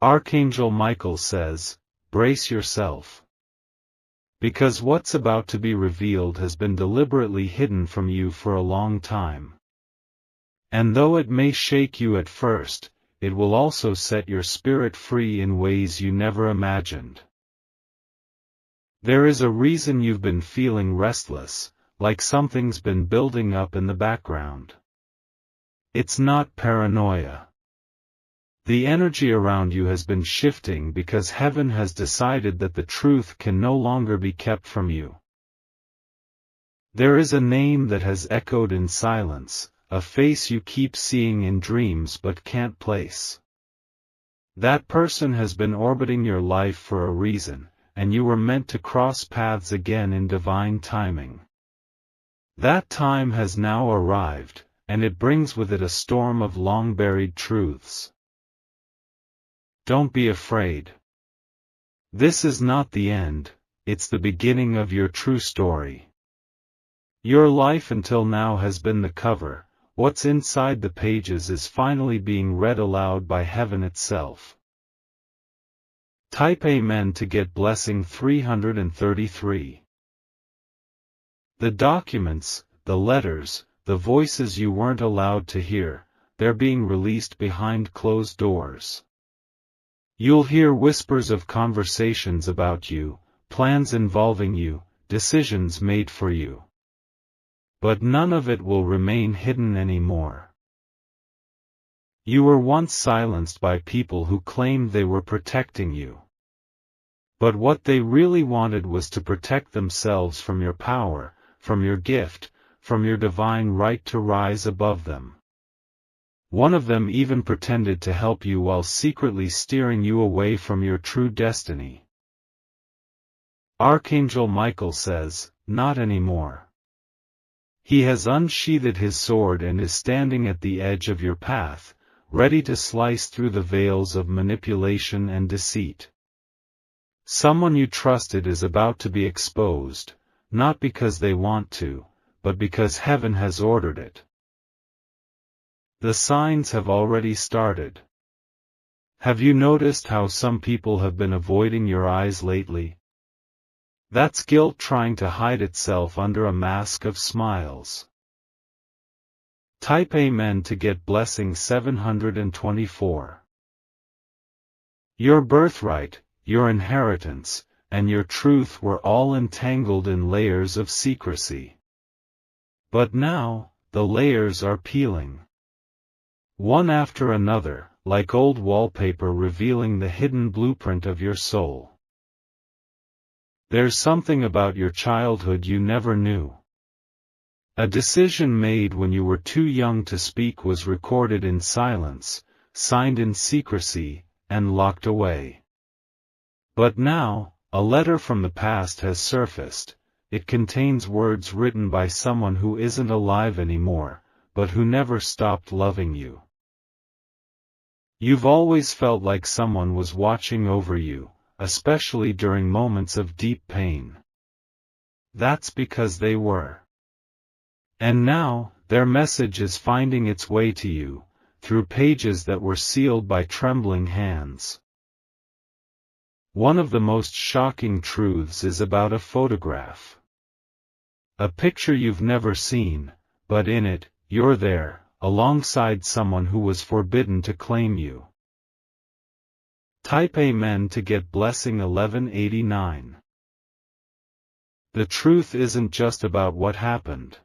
Archangel Michael says, brace yourself. Because what's about to be revealed has been deliberately hidden from you for a long time. And though it may shake you at first, it will also set your spirit free in ways you never imagined. There is a reason you've been feeling restless, like something's been building up in the background. It's not paranoia. The energy around you has been shifting because heaven has decided that the truth can no longer be kept from you. There is a name that has echoed in silence, a face you keep seeing in dreams but can't place. That person has been orbiting your life for a reason, and you were meant to cross paths again in divine timing. That time has now arrived, and it brings with it a storm of long-buried truths. Don't be afraid. This is not the end, it's the beginning of your true story. Your life until now has been the cover. What's inside the pages is finally being read aloud by heaven itself. Type Amen to get blessing 333. The documents, the letters, the voices you weren't allowed to hear, they're being released behind closed doors. You'll hear whispers of conversations about you, plans involving you, decisions made for you. But none of it will remain hidden anymore. You were once silenced by people who claimed they were protecting you. But what they really wanted was to protect themselves from your power, from your gift, from your divine right to rise above them. One of them even pretended to help you while secretly steering you away from your true destiny. Archangel Michael says, not anymore. He has unsheathed his sword and is standing at the edge of your path, ready to slice through the veils of manipulation and deceit. Someone you trusted is about to be exposed, not because they want to, but because heaven has ordered it. The signs have already started. Have you noticed how some people have been avoiding your eyes lately? That's guilt trying to hide itself under a mask of smiles. Type Amen to get blessing 724. Your birthright, your inheritance, and your truth were all entangled in layers of secrecy. But now, the layers are peeling. One after another, like old wallpaper revealing the hidden blueprint of your soul. There's something about your childhood you never knew. A decision made when you were too young to speak was recorded in silence, signed in secrecy, and locked away. But now, a letter from the past has surfaced. It contains words written by someone who isn't alive anymore, but who never stopped loving you. You've always felt like someone was watching over you, especially during moments of deep pain. That's because they were. And now, their message is finding its way to you, through pages that were sealed by trembling hands. One of the most shocking truths is about a photograph. A picture you've never seen, but in it, you're there, alongside someone who was forbidden to claim you. Type Amen to get blessing 1189. The truth isn't just about what happened.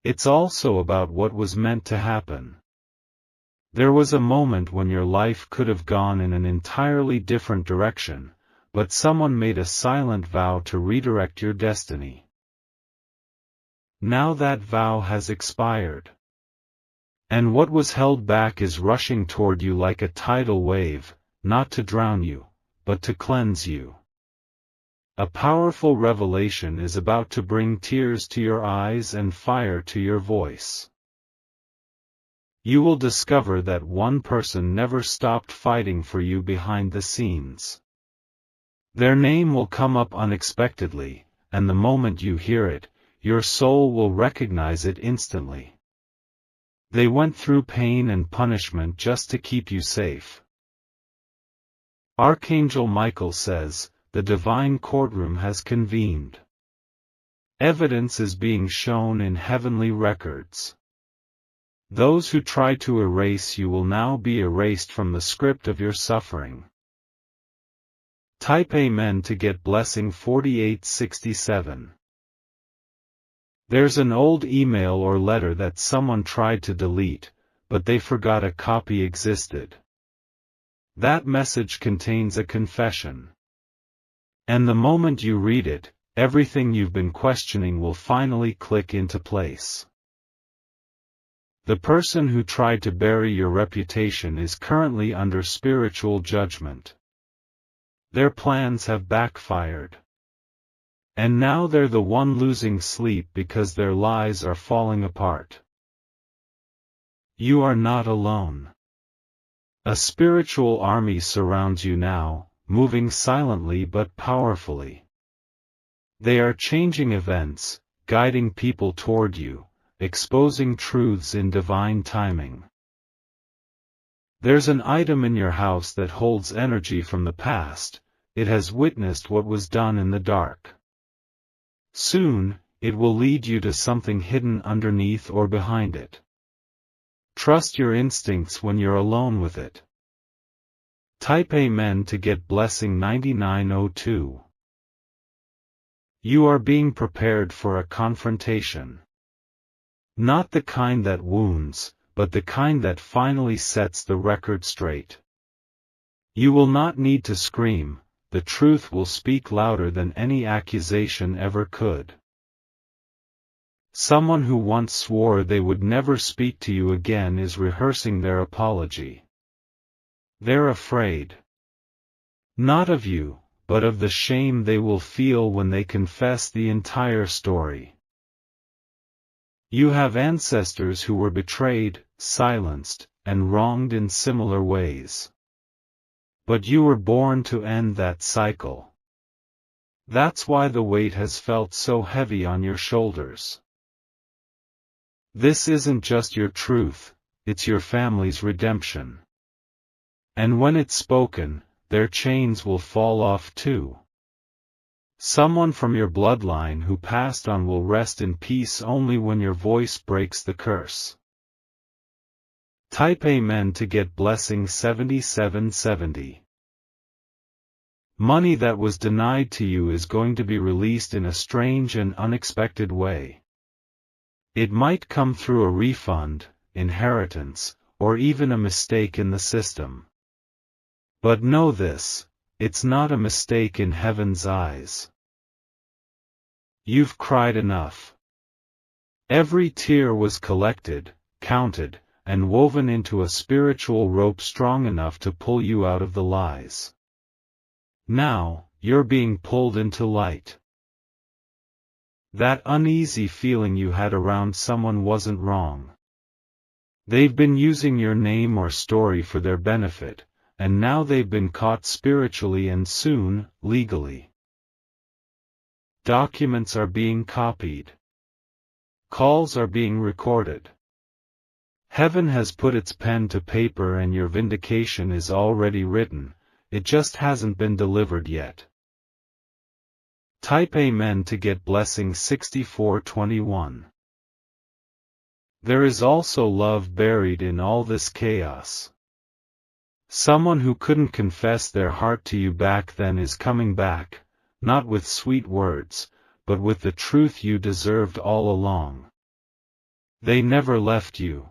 It's also about what was meant to happen. There was a moment when your life could have gone in an entirely different direction, but someone made a silent vow to redirect your destiny. Now that vow has expired. And what was held back is rushing toward you like a tidal wave, not to drown you, but to cleanse you. A powerful revelation is about to bring tears to your eyes and fire to your voice. You will discover that one person never stopped fighting for you behind the scenes. Their name will come up unexpectedly, and the moment you hear it, your soul will recognize it instantly. They went through pain and punishment just to keep you safe. Archangel Michael says, the divine courtroom has convened. Evidence is being shown in heavenly records. Those who try to erase you will now be erased from the script of your suffering. Type Amen to get blessing 4867. There's an old email or letter that someone tried to delete, but they forgot a copy existed. That message contains a confession. And the moment you read it, everything you've been questioning will finally click into place. The person who tried to bury your reputation is currently under spiritual judgment. Their plans have backfired. And now they're the one losing sleep because their lies are falling apart. You are not alone. A spiritual army surrounds you now, moving silently but powerfully. They are changing events, guiding people toward you, exposing truths in divine timing. There's an item in your house that holds energy from the past. It has witnessed what was done in the dark. Soon, it will lead you to something hidden underneath or behind it. Trust your instincts when you're alone with it. Type Amen to get blessing 9902. You are being prepared for a confrontation. Not the kind that wounds, but the kind that finally sets the record straight. You will not need to scream, the truth will speak louder than any accusation ever could. Someone who once swore they would never speak to you again is rehearsing their apology. They're afraid. Not of you, but of the shame they will feel when they confess the entire story. You have ancestors who were betrayed, silenced, and wronged in similar ways. But you were born to end that cycle. That's why the weight has felt so heavy on your shoulders. This isn't just your truth, it's your family's redemption. And when it's spoken, their chains will fall off too. Someone from your bloodline who passed on will rest in peace only when your voice breaks the curse. Type Amen to get blessing 7770. Money that was denied to you is going to be released in a strange and unexpected way. It might come through a refund, inheritance, or even a mistake in the system. But know this, it's not a mistake in heaven's eyes. You've cried enough. Every tear was collected, counted, and woven into a spiritual rope strong enough to pull you out of the lies. Now, you're being pulled into light. That uneasy feeling you had around someone wasn't wrong. They've been using your name or story for their benefit, and now they've been caught spiritually and soon, legally. Documents are being copied. Calls are being recorded. Heaven has put its pen to paper and your vindication is already written, it just hasn't been delivered yet. Type Amen to get blessing 6421. There is also love buried in all this chaos. Someone who couldn't confess their heart to you back then is coming back, not with sweet words, but with the truth you deserved all along. They never left you.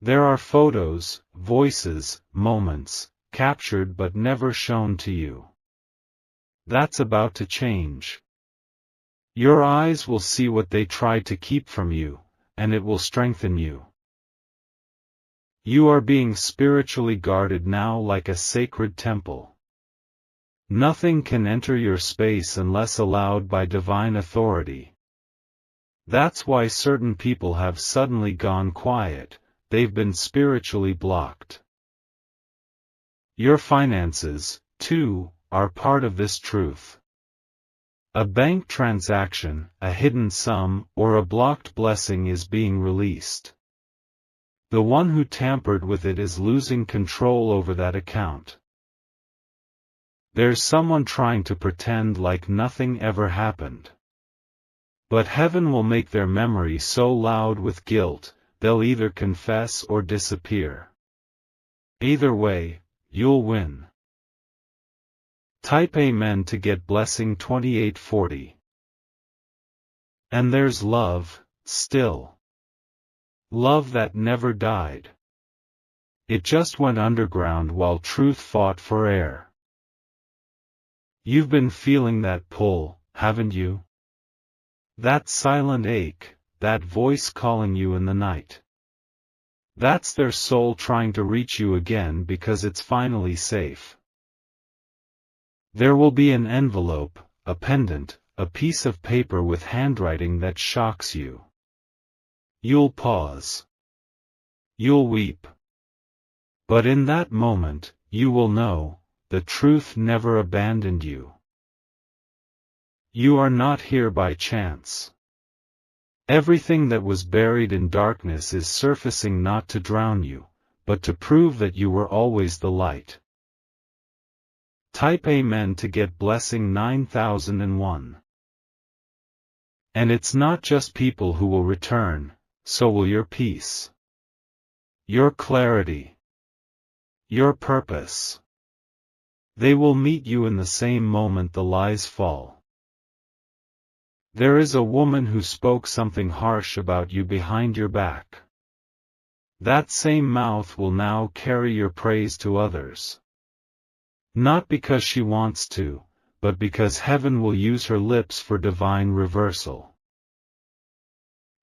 There are photos, voices, moments, captured but never shown to you. That's about to change. Your eyes will see what they tried to keep from you, and it will strengthen you. You are being spiritually guarded now like a sacred temple. Nothing can enter your space unless allowed by divine authority. That's why certain people have suddenly gone quiet, they've been spiritually blocked. Your finances, too, are part of this truth. A bank transaction, a hidden sum, or a blocked blessing is being released. The one who tampered with it is losing control over that account. There's someone trying to pretend like nothing ever happened. But heaven will make their memory so loud with guilt, they'll either confess or disappear. Either way, you'll win. Type Amen to get blessing 2840. And there's love, still. Love that never died. It just went underground while truth fought for air. You've been feeling that pull, haven't you? That silent ache, that voice calling you in the night. That's their soul trying to reach you again because it's finally safe. There will be an envelope, a pendant, a piece of paper with handwriting that shocks you. You'll pause. You'll weep. But in that moment, you will know, the truth never abandoned you. You are not here by chance. Everything that was buried in darkness is surfacing not to drown you, but to prove that you were always the light. Type Amen to get blessing 9001. And it's not just people who will return, so will your peace. Your clarity. Your purpose. They will meet you in the same moment the lies fall. There is a woman who spoke something harsh about you behind your back. That same mouth will now carry your praise to others. Not because she wants to, but because heaven will use her lips for divine reversal.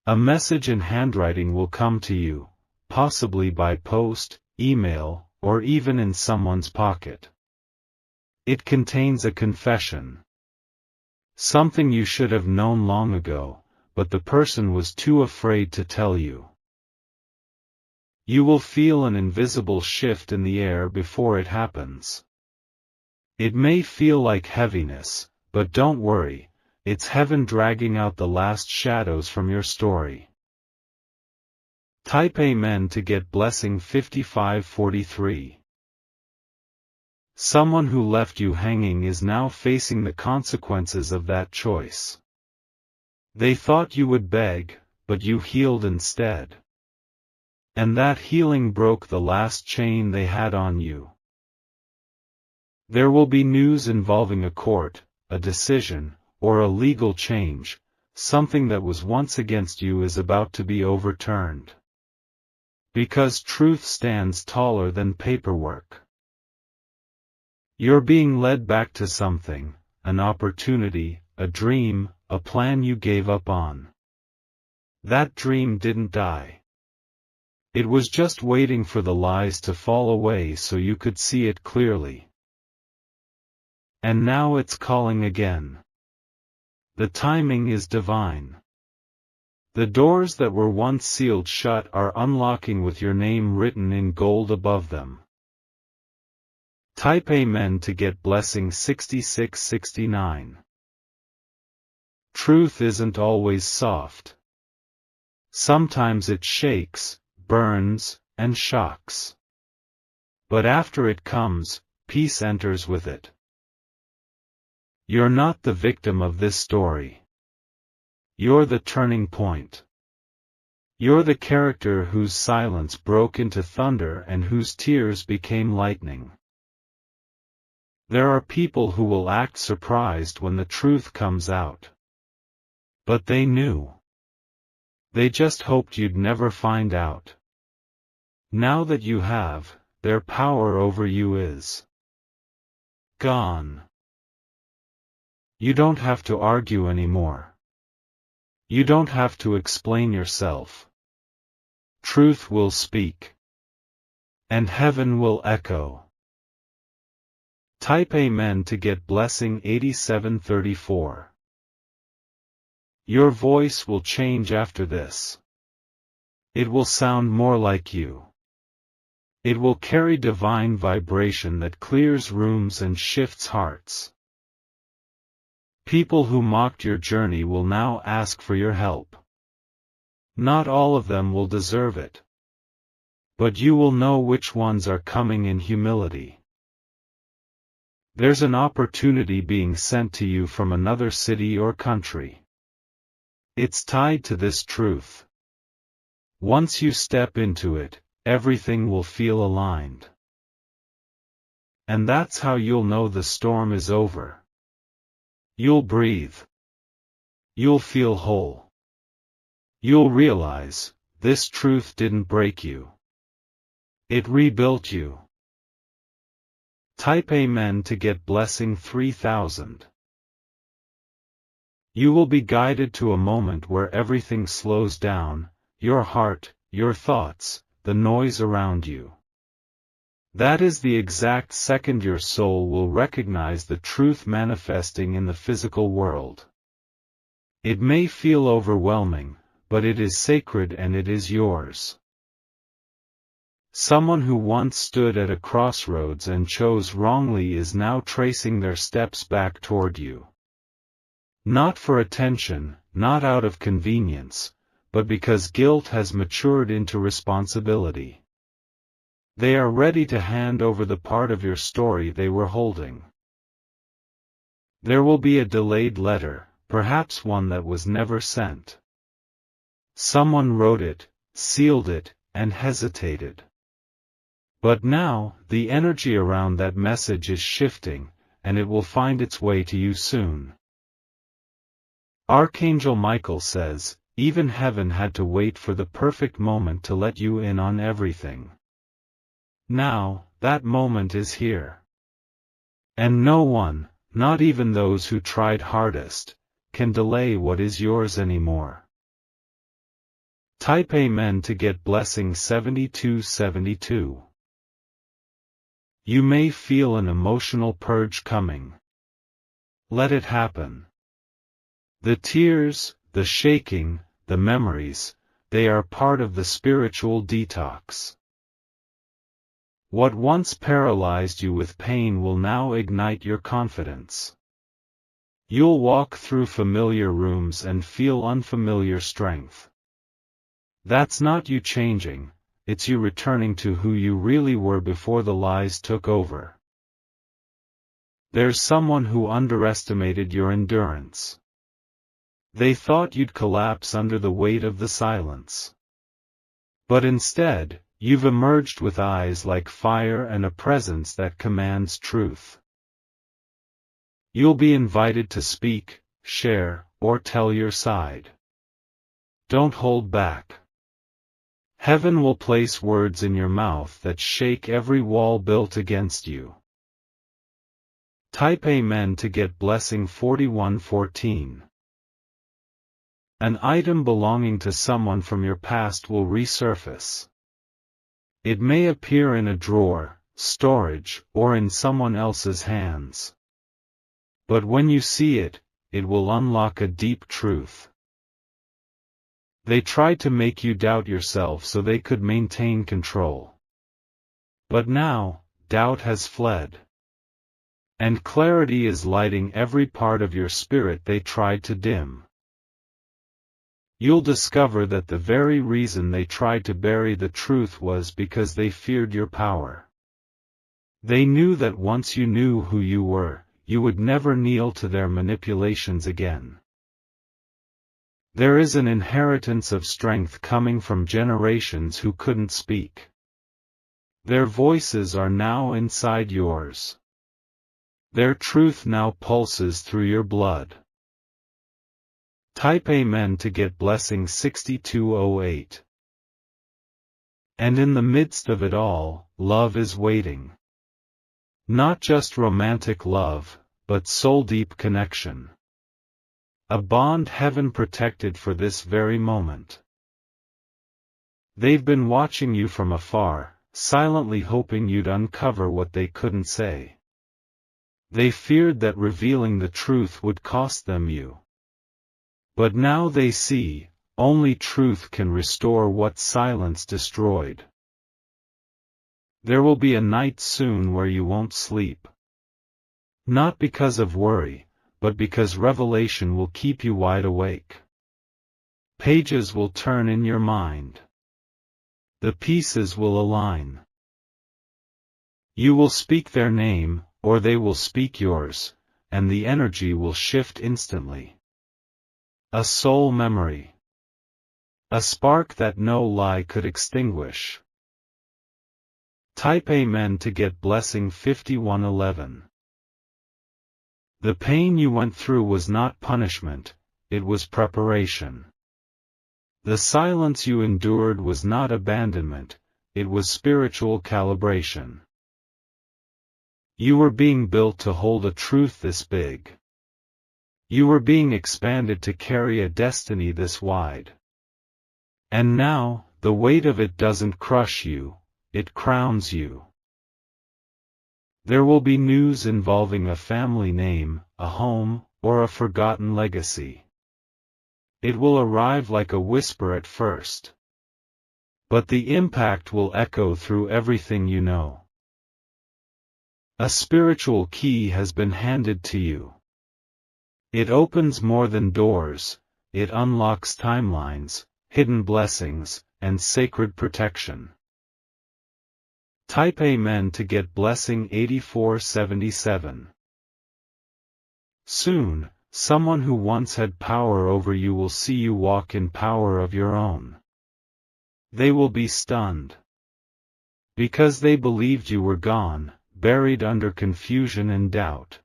A message in handwriting will come to you, possibly by post, email, or even in someone's pocket. It contains a confession. Something you should have known long ago, but the person was too afraid to tell you. You will feel an invisible shift in the air before it happens. It may feel like heaviness, but don't worry, it's heaven dragging out the last shadows from your story. Type Amen to get blessing 5543. Someone who left you hanging is now facing the consequences of that choice. They thought you would beg, but you healed instead. And that healing broke the last chain they had on you. There will be news involving a court, a decision, or a legal change. Something that was once against you is about to be overturned. Because truth stands taller than paperwork. You're being led back to something, an opportunity, a dream, a plan you gave up on. That dream didn't die. It was just waiting for the lies to fall away so you could see it clearly. And now it's calling again. The timing is divine. The doors that were once sealed shut are unlocking with your name written in gold above them. Type Amen to get blessing 6669. Truth isn't always soft. Sometimes it shakes, burns, and shocks. But after it comes, peace enters with it. You're not the victim of this story. You're the turning point. You're the character whose silence broke into thunder and whose tears became lightning. There are people who will act surprised when the truth comes out. But they knew. They just hoped you'd never find out. Now that you have, their power over you is gone. You don't have to argue anymore. You don't have to explain yourself. Truth will speak. And heaven will echo. Type Amen to get blessing 8734. Your voice will change after this. It will sound more like you. It will carry divine vibration that clears rooms and shifts hearts. People who mocked your journey will now ask for your help. Not all of them will deserve it. But you will know which ones are coming in humility. There's an opportunity being sent to you from another city or country. It's tied to this truth. Once you step into it, everything will feel aligned. And that's how you'll know the storm is over. You'll breathe. You'll feel whole. You'll realize, this truth didn't break you. It rebuilt you. Type Amen to get blessing 3000. You will be guided to a moment where everything slows down, your heart, your thoughts, the noise around you. That is the exact second your soul will recognize the truth manifesting in the physical world. It may feel overwhelming, but it is sacred and it is yours. Someone who once stood at a crossroads and chose wrongly is now tracing their steps back toward you. Not for attention, not out of convenience, but because guilt has matured into responsibility. They are ready to hand over the part of your story they were holding. There will be a delayed letter, perhaps one that was never sent. Someone wrote it, sealed it, and hesitated. But now, the energy around that message is shifting, and it will find its way to you soon. Archangel Michael says, even heaven had to wait for the perfect moment to let you in on everything. Now, that moment is here. And no one, not even those who tried hardest, can delay what is yours anymore. Type Amen to get blessing 7272. You may feel an emotional purge coming. Let it happen. The tears, the shaking, the memories, they are part of the spiritual detox. What once paralyzed you with pain will now ignite your confidence. You'll walk through familiar rooms and feel unfamiliar strength. That's not you changing, it's you returning to who you really were before the lies took over. There's someone who underestimated your endurance. They thought you'd collapse under the weight of the silence. But instead, you've emerged with eyes like fire and a presence that commands truth. You'll be invited to speak, share, or tell your side. Don't hold back. Heaven will place words in your mouth that shake every wall built against you. Type Amen to get blessing 4114. An item belonging to someone from your past will resurface. It may appear in a drawer, storage, or in someone else's hands. But when you see it, it will unlock a deep truth. They tried to make you doubt yourself so they could maintain control. But now, doubt has fled. And clarity is lighting every part of your spirit they tried to dim. You'll discover that the very reason they tried to bury the truth was because they feared your power. They knew that once you knew who you were, you would never kneel to their manipulations again. There is an inheritance of strength coming from generations who couldn't speak. Their voices are now inside yours. Their truth now pulses through your blood. Type Amen to get blessing 6208. And in the midst of it all, love is waiting. Not just romantic love, but soul-deep connection. A bond heaven protected for this very moment. They've been watching you from afar, silently hoping you'd uncover what they couldn't say. They feared that revealing the truth would cost them you. But now they see, only truth can restore what silence destroyed. There will be a night soon where you won't sleep. Not because of worry, but because revelation will keep you wide awake. Pages will turn in your mind. The pieces will align. You will speak their name, or they will speak yours, and the energy will shift instantly. A soul memory. A spark that no lie could extinguish. Type Amen to get blessing 5111. The pain you went through was not punishment, it was preparation. The silence you endured was not abandonment, it was spiritual calibration. You were being built to hold a truth this big. You were being expanded to carry a destiny this wide. And now, the weight of it doesn't crush you, it crowns you. There will be news involving a family name, a home, or a forgotten legacy. It will arrive like a whisper at first. But the impact will echo through everything you know. A spiritual key has been handed to you. It opens more than doors, it unlocks timelines, hidden blessings, and sacred protection. Type Amen to get blessing 8477. Soon, someone who once had power over you will see you walk in power of your own. They will be stunned. Because they believed you were gone, buried under confusion and doubt.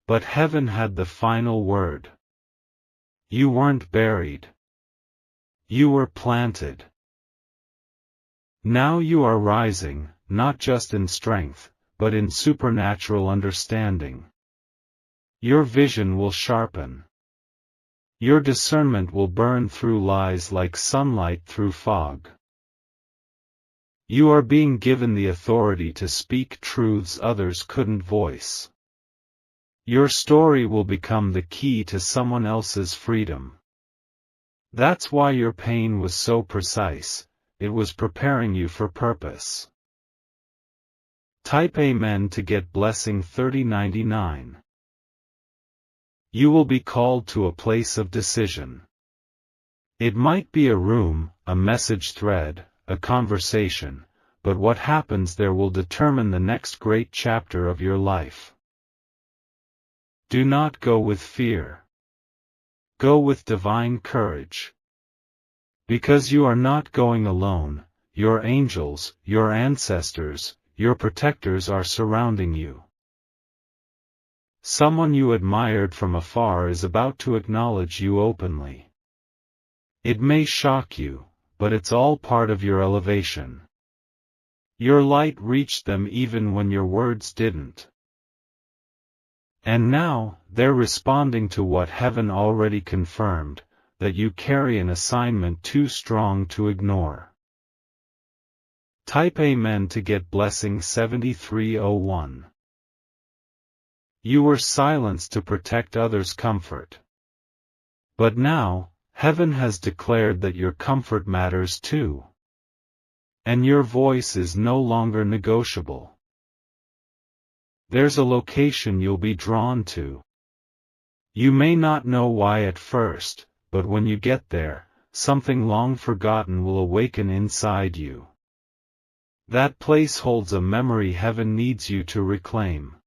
But heaven had the final word. You weren't buried. You were planted. Now you are rising, not just in strength, but in supernatural understanding. Your vision will sharpen. Your discernment will burn through lies like sunlight through fog. You are being given the authority to speak truths others couldn't voice. Your story will become the key to someone else's freedom. That's why your pain was so precise. It was preparing you for purpose. Type Amen to get blessing 3099. You will be called to a place of decision. It might be a room, a message thread, a conversation, but what happens there will determine the next great chapter of your life. Do not go with fear. Go with divine courage. Because you are not going alone, your angels, your ancestors, your protectors are surrounding you. Someone you admired from afar is about to acknowledge you openly. It may shock you, but it's all part of your elevation. Your light reached them even when your words didn't. And now, they're responding to what heaven already confirmed, that you carry an assignment too strong to ignore. Type Amen to get blessing 7301. You were silenced to protect others' comfort. But now, heaven has declared that your comfort matters too. And your voice is no longer negotiable. There's a location you'll be drawn to. You may not know why at first, but when you get there, something long forgotten will awaken inside you. That place holds a memory heaven needs you to reclaim.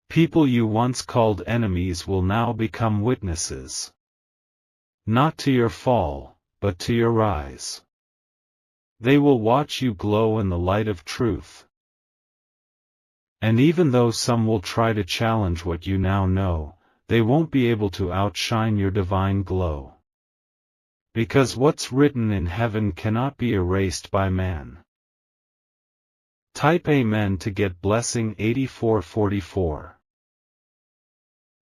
People you once called enemies will now become witnesses. Not to your fall, but to your rise. They will watch you glow in the light of truth. And even though some will try to challenge what you now know, they won't be able to outshine your divine glow. Because what's written in heaven cannot be erased by man. Type Amen to get blessing 8444.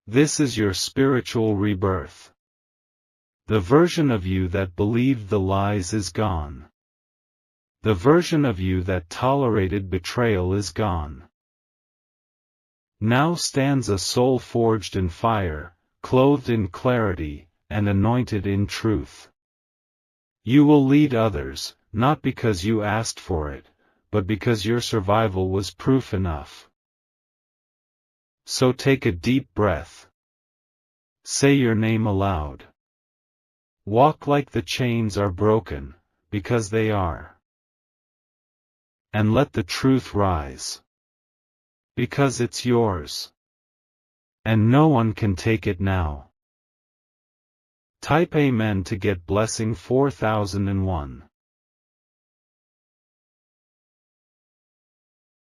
This is your spiritual rebirth. The version of you that believed the lies is gone. The version of you that tolerated betrayal is gone. Now stands a soul forged in fire, clothed in clarity, and anointed in truth. You will lead others, not because you asked for it, but because your survival was proof enough. So take a deep breath. Say your name aloud. Walk like the chains are broken, because they are. And let the truth rise. Because it's yours. And no one can take it now. Type Amen to get blessing 4001.